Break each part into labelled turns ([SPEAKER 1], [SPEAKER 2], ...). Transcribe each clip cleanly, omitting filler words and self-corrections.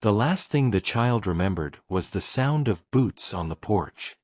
[SPEAKER 1] The last thing the child remembered was the sound of boots on the porch.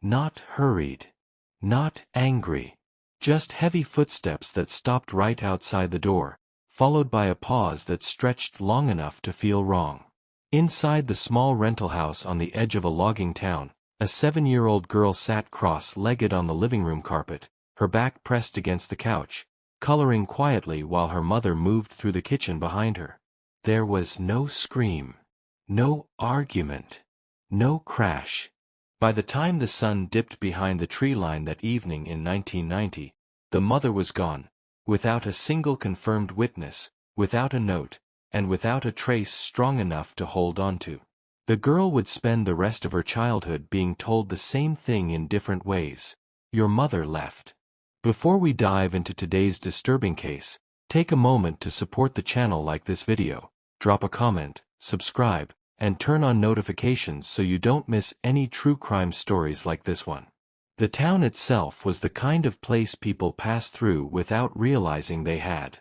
[SPEAKER 1] Not hurried. Not angry. Just heavy footsteps that stopped right outside the door, followed by a pause that stretched long enough to feel wrong. Inside the small rental house on the edge of a logging town, a 7-year-old girl sat cross-legged on the living room carpet, her back pressed against the couch, coloring quietly while her mother moved through the kitchen behind her. There was no scream. No argument. No crash. By the time the sun dipped behind the tree line that evening in 1990, the mother was gone, without a single confirmed witness, without a note, and without a trace strong enough to hold onto. The girl would spend the rest of her childhood being told the same thing in different ways. Your mother left. Before we dive into today's disturbing case, take a moment to support the channel like this video, drop a comment, subscribe, and turn on notifications so you don't miss any true crime stories like this one. The town itself was the kind of place people passed through without realizing they had.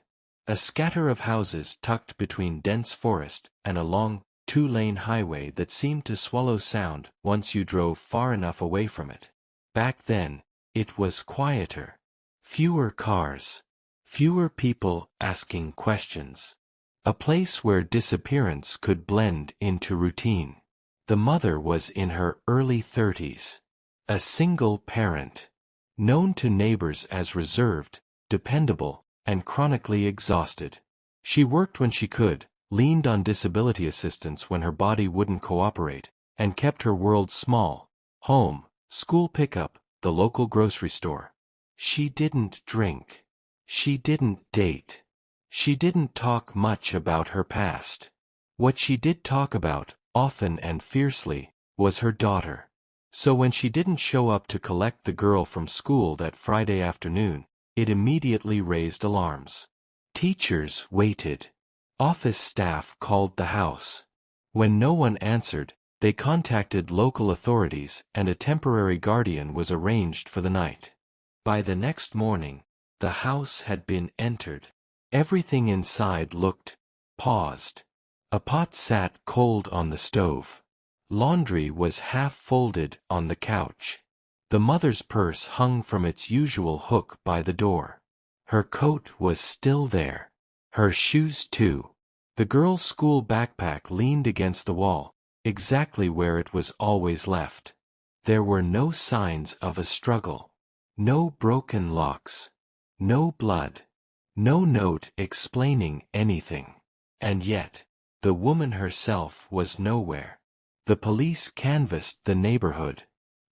[SPEAKER 1] A scatter of houses tucked between dense forest and a long, 2-lane highway that seemed to swallow sound once you drove far enough away from it. Back then, it was quieter. Fewer cars. Fewer people asking questions. A place where disappearance could blend into routine. The mother was in her early 30s. A single parent. Known to neighbors as reserved, dependable, and chronically exhausted. She worked when she could, leaned on disability assistance when her body wouldn't cooperate, and kept her world small. Home, school pickup, the local grocery store. She didn't drink. She didn't date. She didn't talk much about her past. What she did talk about, often and fiercely, was her daughter. So when she didn't show up to collect the girl from school that Friday afternoon, it immediately raised alarms. Teachers waited. Office staff called the house. When no one answered, they contacted local authorities and a temporary guardian was arranged for the night. By the next morning, the house had been entered. Everything inside looked paused. A pot sat cold on the stove. Laundry was half folded on the couch. The mother's purse hung from its usual hook by the door. Her coat was still there. Her shoes too. The girl's school backpack leaned against the wall, exactly where it was always left. There were no signs of a struggle. No broken locks. No blood. No note explaining anything. And yet, the woman herself was nowhere. The police canvassed the neighborhood.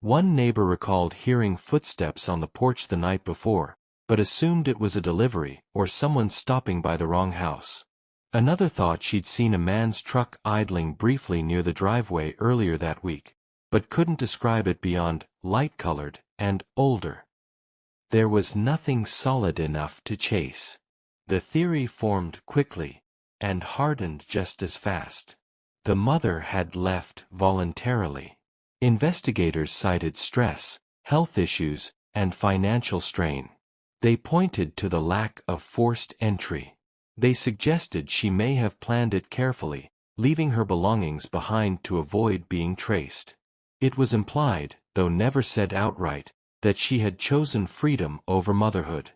[SPEAKER 1] One neighbor recalled hearing footsteps on the porch the night before, but assumed it was a delivery or someone stopping by the wrong house. Another thought she'd seen a man's truck idling briefly near the driveway earlier that week, but couldn't describe it beyond light-colored and older. There was nothing solid enough to chase. The theory formed quickly, and hardened just as fast. The mother had left voluntarily. Investigators cited stress, health issues, and financial strain. They pointed to the lack of forced entry. They suggested she may have planned it carefully, leaving her belongings behind to avoid being traced. It was implied, though never said outright, that she had chosen freedom over motherhood.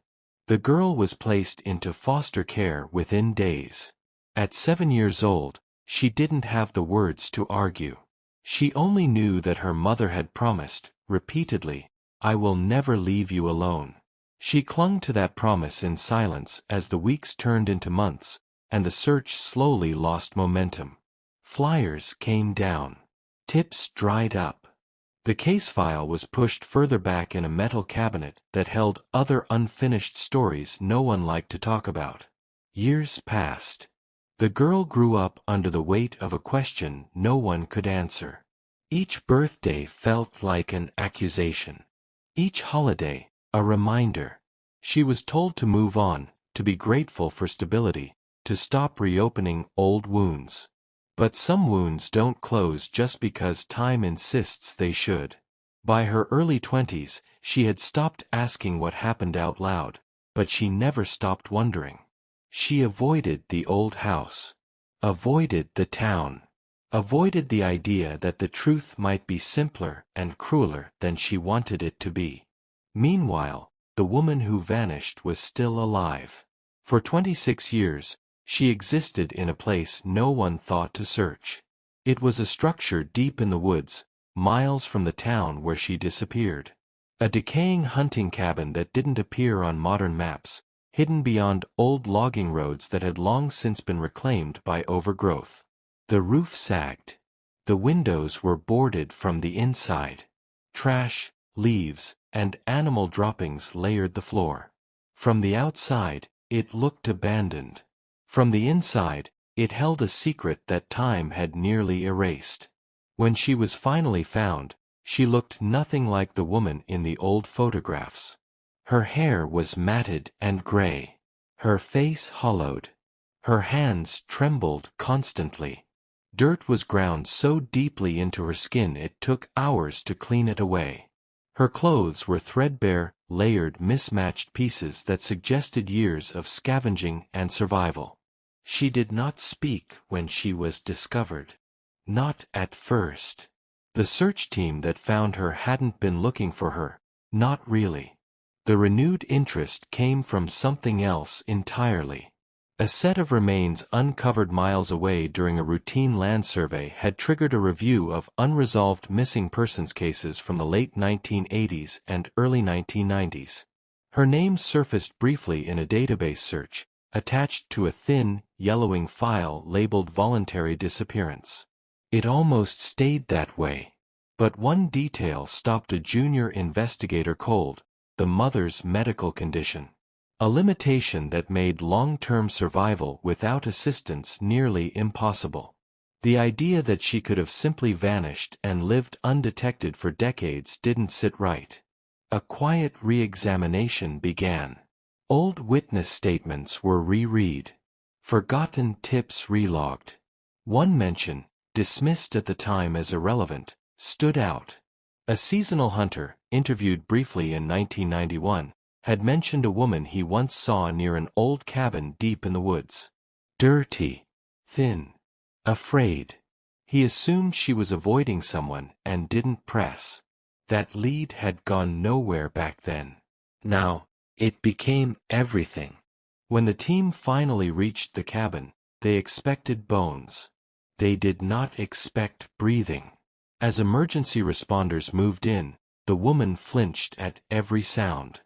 [SPEAKER 1] The girl was placed into foster care within days. At 7 years old, she didn't have the words to argue. She only knew that her mother had promised, repeatedly, "I will never leave you alone." She clung to that promise in silence as the weeks turned into months, and the search slowly lost momentum. Flyers came down. Tips dried up. The case file was pushed further back in a metal cabinet that held other unfinished stories no one liked to talk about. Years passed. The girl grew up under the weight of a question no one could answer. Each birthday felt like an accusation. Each holiday, a reminder. She was told to move on, to be grateful for stability, to stop reopening old wounds. But some wounds don't close just because time insists they should. By her early 20s, she had stopped asking what happened out loud, but she never stopped wondering. She avoided the old house. Avoided the town. avoided the idea that the truth might be simpler and crueler than she wanted it to be. Meanwhile, the woman who vanished was still alive. For 26 years, she existed in a place no one thought to search. It was a structure deep in the woods, miles from the town where she disappeared. A decaying hunting cabin that didn't appear on modern maps, hidden beyond old logging roads that had long since been reclaimed by overgrowth. The roof sagged. The windows were boarded from the inside. Trash, leaves, and animal droppings layered the floor. From the outside, it looked abandoned. From the inside, it held a secret that time had nearly erased. When she was finally found, she looked nothing like the woman in the old photographs. Her hair was matted and gray. Her face hollowed. Her hands trembled constantly. Dirt was ground so deeply into her skin it took hours to clean it away. Her clothes were threadbare, layered, mismatched pieces that suggested years of scavenging and survival. She did not speak when she was discovered. Not at first. The search team that found her hadn't been looking for her, not really. The renewed interest came from something else entirely. A set of remains uncovered miles away during a routine land survey had triggered a review of unresolved missing persons cases from the late 1980s and early 1990s. Her name surfaced briefly in a database search, attached to a thin, yellowing file labeled voluntary disappearance. It almost stayed that way. But one detail stopped a junior investigator cold: the mother's medical condition. A limitation that made long-term survival without assistance nearly impossible. The idea that she could have simply vanished and lived undetected for decades didn't sit right. A quiet re-examination began. Old witness statements were reread. Forgotten tips relogged. One mention, dismissed at the time as irrelevant, stood out. A seasonal hunter, interviewed briefly in 1991, had mentioned a woman he once saw near an old cabin deep in the woods. Dirty, thin, afraid. He assumed she was avoiding someone and didn't press. That lead had gone nowhere back then. Now, it became everything. When the team finally reached the cabin, they expected bones. They did not expect breathing. As emergency responders moved in, the woman flinched at every sound.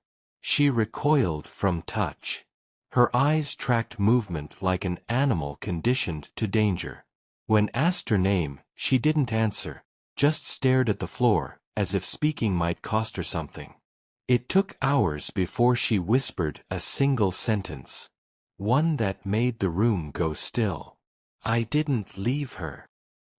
[SPEAKER 1] She recoiled from touch. Her eyes tracked movement like an animal conditioned to danger. When asked her name, she didn't answer, just stared at the floor, as if speaking might cost her something. It took hours before she whispered a single sentence. One that made the room go still. "I didn't leave her."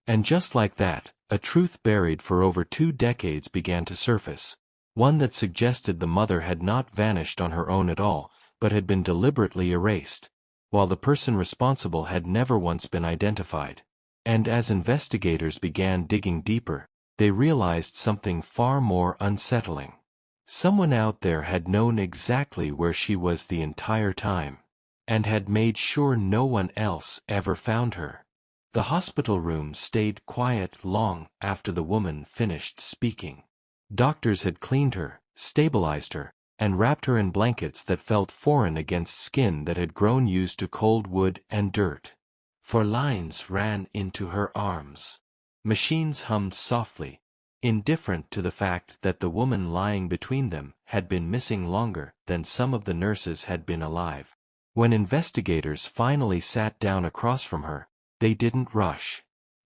[SPEAKER 1] And just like that, a truth buried for over 2 decades began to surface. One that suggested the mother had not vanished on her own at all, but had been deliberately erased, while the person responsible had never once been identified. And as investigators began digging deeper, they realized something far more unsettling. Someone out there had known exactly where she was the entire time, and had made sure no one else ever found her. The hospital room stayed quiet long after the woman finished speaking. Doctors had cleaned her, stabilized her, and wrapped her in blankets that felt foreign against skin that had grown used to cold wood and dirt. For lines ran into her arms. Machines hummed softly, indifferent to the fact that the woman lying between them had been missing longer than some of the nurses had been alive. When investigators finally sat down across from her, they didn't rush.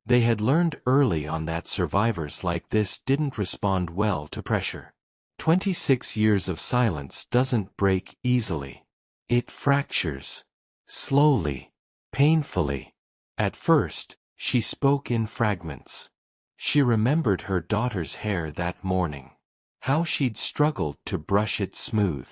[SPEAKER 1] They had learned early on that survivors like this didn't respond well to pressure. 26 years of silence doesn't break easily. It fractures. Slowly. Painfully. At first, she spoke in fragments. She remembered her daughter's hair that morning. How she'd struggled to brush it smooth.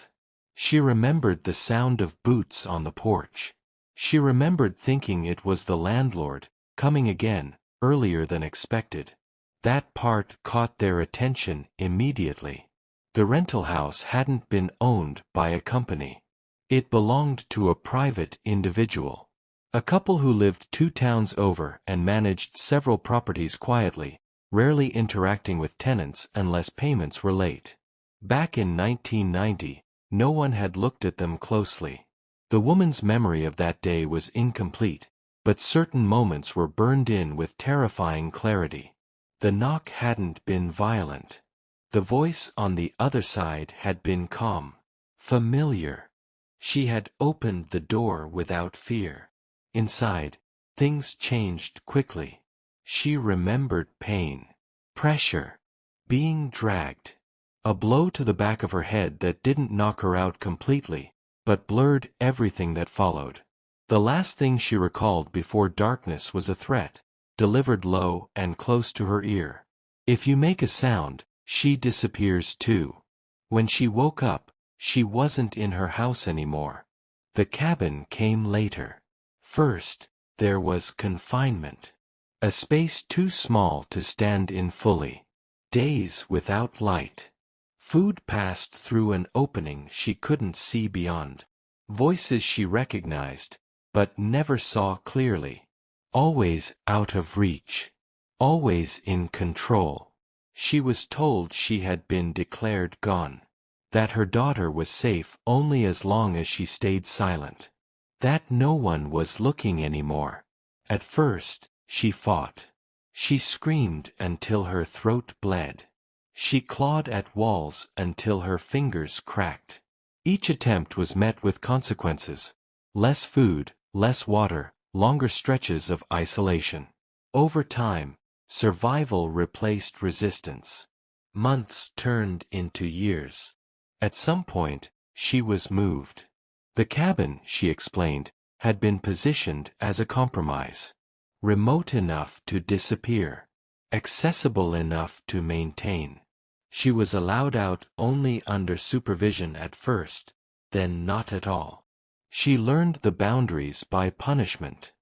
[SPEAKER 1] She remembered the sound of boots on the porch. She remembered thinking it was the landlord, coming again, earlier than expected. That part caught their attention immediately. The rental house hadn't been owned by a company. It belonged to a private individual. A couple who lived 2 towns over and managed several properties quietly, rarely interacting with tenants unless payments were late. Back in 1990, no one had looked at them closely. The woman's memory of that day was incomplete, but certain moments were burned in with terrifying clarity. The knock hadn't been violent. The voice on the other side had been calm, familiar. She had opened the door without fear. Inside, things changed quickly. She remembered pain, pressure, being dragged. A blow to the back of her head that didn't knock her out completely, but blurred everything that followed. The last thing she recalled before darkness was a threat, delivered low and close to her ear. If you make a sound, she disappears too. When she woke up, she wasn't in her house anymore. The cabin came later. First, there was confinement. A space too small to stand in fully. Days without light. Food passed through an opening she couldn't see beyond. Voices she recognized, but never saw clearly. Always out of reach. Always in control. She was told she had been declared gone. That her daughter was safe only as long as she stayed silent. That no one was looking anymore. At first, she fought. She screamed until her throat bled. She clawed at walls until her fingers cracked. Each attempt was met with consequences. Less food, less water, longer stretches of isolation. Over time, survival replaced resistance. Months turned into years. At some point, she was moved. The cabin, she explained, had been positioned as a compromise. Remote enough to disappear. Accessible enough to maintain. She was allowed out only under supervision at first, then not at all. She learned the boundaries by punishment.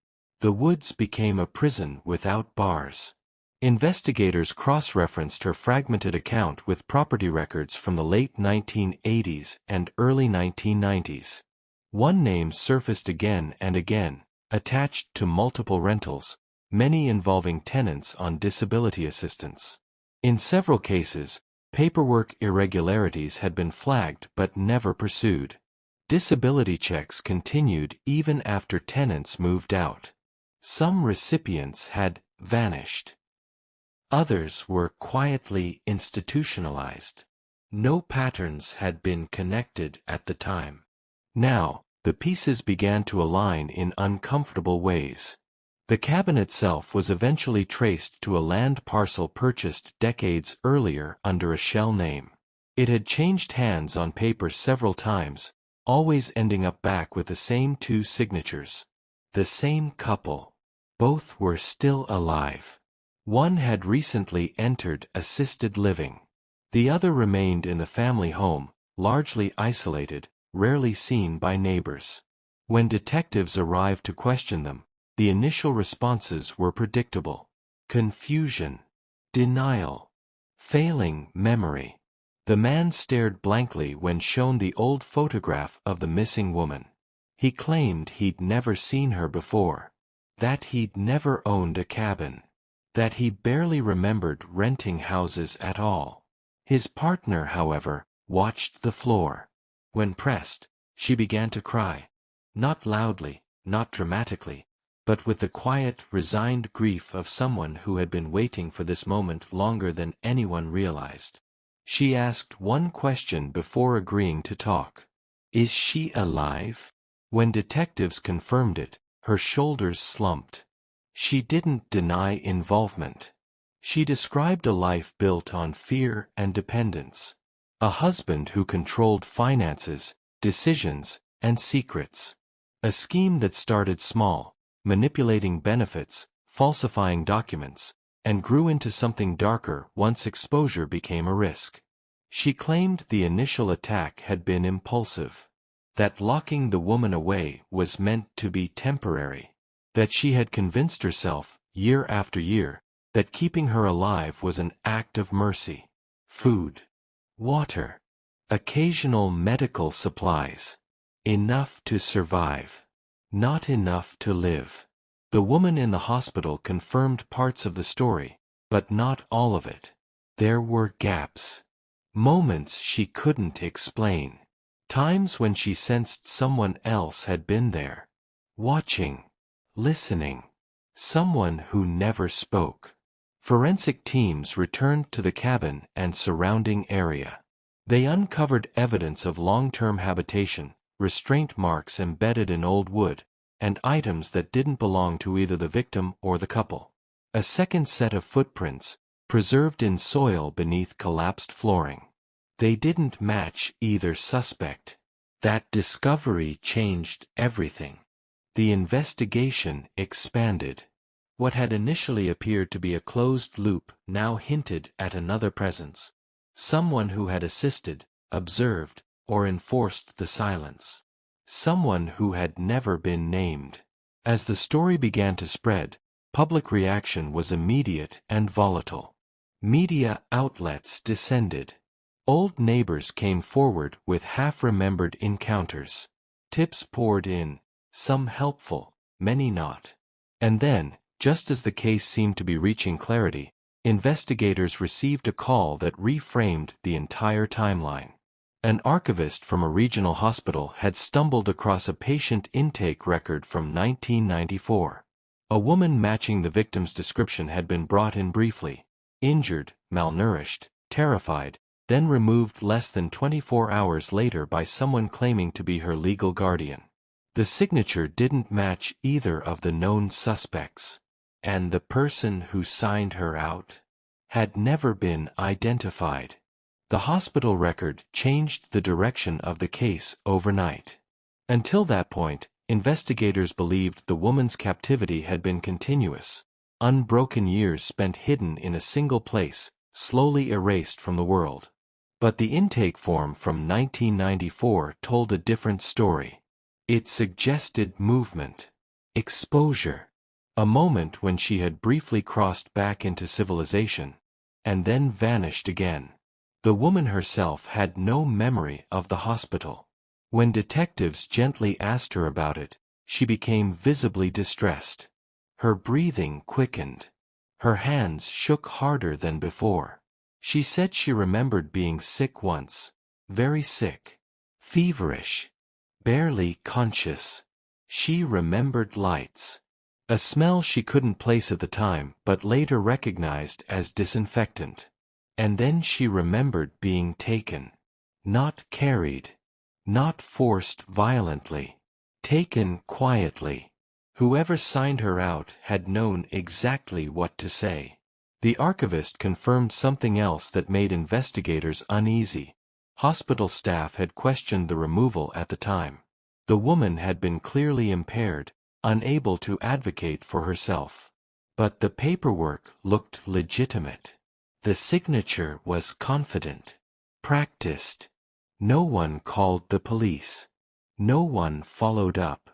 [SPEAKER 1] The woods became a prison without bars. Investigators cross-referenced her fragmented account with property records from the late 1980s and early 1990s. One name surfaced again and again, attached to multiple rentals, many involving tenants on disability assistance. In several cases, paperwork irregularities had been flagged but never pursued. Disability checks continued even after tenants moved out. Some recipients had vanished. Others were quietly institutionalized. No patterns had been connected at the time. Now, the pieces began to align in uncomfortable ways. The cabin itself was eventually traced to a land parcel purchased decades earlier under a shell name. It had changed hands on paper several times, always ending up back with the same 2 signatures. The same couple. Both were still alive. One had recently entered assisted living. The other remained in the family home, largely isolated, rarely seen by neighbors. When detectives arrived to question them, the initial responses were predictable. Confusion. Denial. Failing memory. The man stared blankly when shown the old photograph of the missing woman. He claimed he'd never seen her before. That he'd never owned a cabin. That he barely remembered renting houses at all. His partner, however, watched the floor. When pressed, she began to cry. Not loudly, not dramatically, but with the quiet, resigned grief of someone who had been waiting for this moment longer than anyone realized. She asked one question before agreeing to talk. Is she alive? When detectives confirmed it, her shoulders slumped. She didn't deny involvement. She described a life built on fear and dependence. A husband who controlled finances, decisions, and secrets. A scheme that started small, manipulating benefits, falsifying documents, and grew into something darker once exposure became a risk. She claimed the initial attack had been impulsive. That locking the woman away was meant to be temporary. That she had convinced herself, year after year, that keeping her alive was an act of mercy. Food. Water. Occasional medical supplies. Enough to survive. Not enough to live. The woman in the hospital confirmed parts of the story, but not all of it. There were gaps. Moments she couldn't explain. Times when she sensed someone else had been there. Watching. Listening. Someone who never spoke. Forensic teams returned to the cabin and surrounding area. They uncovered evidence of long-term habitation, restraint marks embedded in old wood, and items that didn't belong to either the victim or the couple. A second set of footprints, preserved in soil beneath collapsed flooring. They didn't match either suspect. That discovery changed everything. The investigation expanded. What had initially appeared to be a closed loop now hinted at another presence. Someone who had assisted, observed, or enforced the silence. Someone who had never been named. As the story began to spread, public reaction was immediate and volatile. Media outlets descended. Old neighbors came forward with half-remembered encounters. Tips poured in, some helpful, many not. And then, just as the case seemed to be reaching clarity, investigators received a call that reframed the entire timeline. An archivist from a regional hospital had stumbled across a patient intake record from 1994. A woman matching the victim's description had been brought in briefly, injured, malnourished, terrified, then removed less than 24 hours later by someone claiming to be her legal guardian. The signature didn't match either of the known suspects. And the person who signed her out had never been identified. The hospital record changed the direction of the case overnight. Until that point, investigators believed the woman's captivity had been continuous, unbroken years spent hidden in a single place, slowly erased from the world. But the intake form from 1994 told a different story. It suggested movement, exposure. A moment when she had briefly crossed back into civilization, and then vanished again. The woman herself had no memory of the hospital. When detectives gently asked her about it, she became visibly distressed. Her breathing quickened. Her hands shook harder than before. She said she remembered being sick once, very sick, feverish, barely conscious. She remembered lights. A smell she couldn't place at the time but later recognized as disinfectant. And then she remembered being taken. Not carried. Not forced violently. Taken quietly. Whoever signed her out had known exactly what to say. The archivist confirmed something else that made investigators uneasy. Hospital staff had questioned the removal at the time. The woman had been clearly impaired, unable to advocate for herself. But the paperwork looked legitimate. The signature was confident, practiced. No one called the police. No one followed up.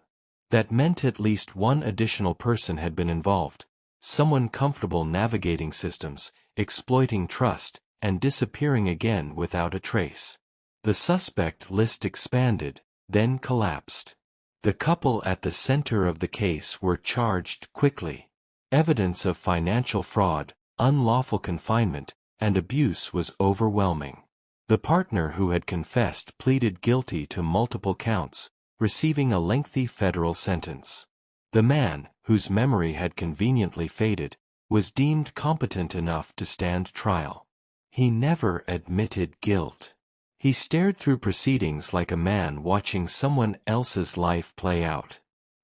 [SPEAKER 1] That meant at least one additional person had been involved, someone comfortable navigating systems, exploiting trust, and disappearing again without a trace. The suspect list expanded, then collapsed. The couple at the center of the case were charged quickly. Evidence of financial fraud, unlawful confinement, and abuse was overwhelming. The partner who had confessed pleaded guilty to multiple counts, receiving a lengthy federal sentence. The man, whose memory had conveniently faded, was deemed competent enough to stand trial. He never admitted guilt. He stared through proceedings like a man watching someone else's life play out.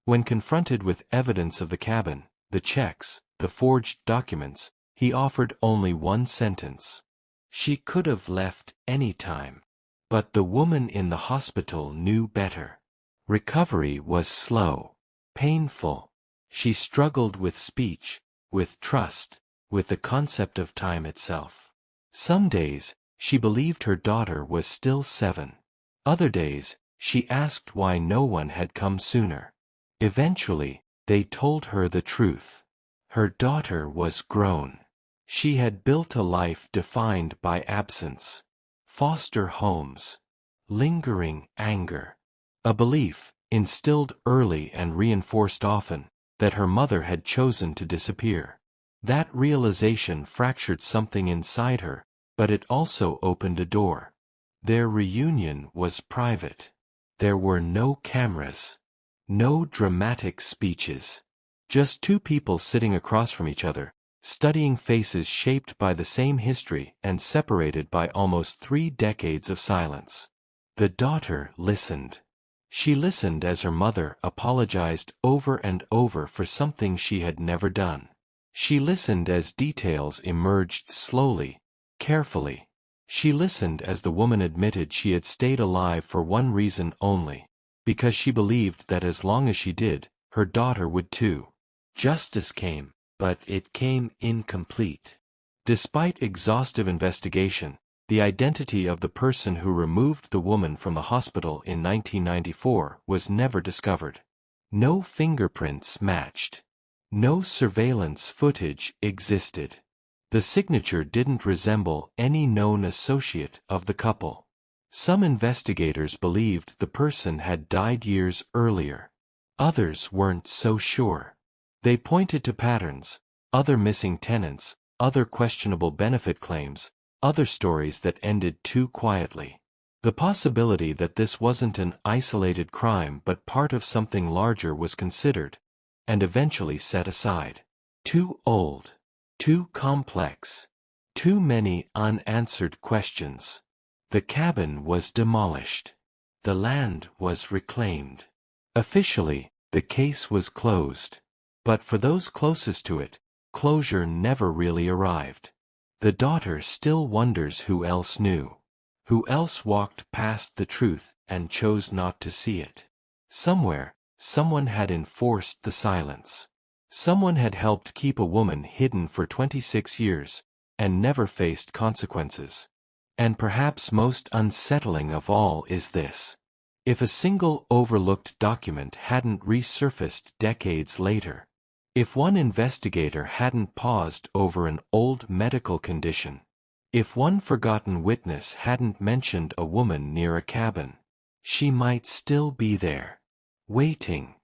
[SPEAKER 1] When confronted with evidence of the cabin, the checks, the forged documents, he offered only one sentence. She could have left any time. But the woman in the hospital knew better. Recovery was slow, painful. She struggled with speech, with trust, with the concept of time itself. Some days, she believed her daughter was still 7. Other days, she asked why no one had come sooner. Eventually, they told her the truth. Her daughter was grown. She had built a life defined by absence, foster homes, lingering anger, a belief instilled early and reinforced often, that her mother had chosen to disappear. That realization fractured something inside her, but it also opened a door. Their reunion was private. There were no cameras, no dramatic speeches. Just two people sitting across from each other, studying faces shaped by the same history and separated by almost 3 decades of silence. The daughter listened. She listened as her mother apologized over and over for something she had never done. She listened as details emerged slowly, carefully. She listened as the woman admitted she had stayed alive for one reason only, because she believed that as long as she did, her daughter would too. Justice came, but it came incomplete. Despite exhaustive investigation, the identity of the person who removed the woman from the hospital in 1994 was never discovered. No fingerprints matched. No surveillance footage existed. The signature didn't resemble any known associate of the couple. Some investigators believed the person had died years earlier. Others weren't so sure. They pointed to patterns, other missing tenants, other questionable benefit claims, other stories that ended too quietly. The possibility that this wasn't an isolated crime but part of something larger was considered, and eventually set aside. Too old. Too complex. Too many unanswered questions. The cabin was demolished. The land was reclaimed. Officially, the case was closed. But for those closest to it, closure never really arrived. The daughter still wonders who else knew. Who else walked past the truth and chose not to see it. Somewhere, someone had enforced the silence. Someone had helped keep a woman hidden for 26 years, and never faced consequences. And perhaps most unsettling of all is this. If a single overlooked document hadn't resurfaced decades later, if one investigator hadn't paused over an old medical condition, if one forgotten witness hadn't mentioned a woman near a cabin, she might still be there, waiting,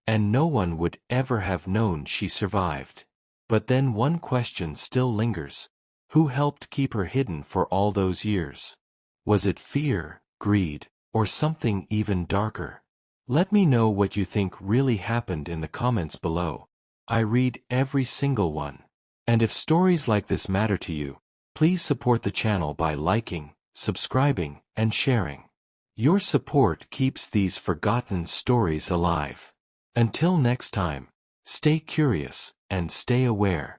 [SPEAKER 1] and no one would ever have known she survived. But then one question still lingers. Who helped keep her hidden for all those years? Was it fear, greed, or something even darker? Let me know what you think really happened in the comments below. I read every single one. And if stories like this matter to you, please support the channel by liking, subscribing, and sharing. Your support keeps these forgotten stories alive. Until next time, stay curious and stay aware.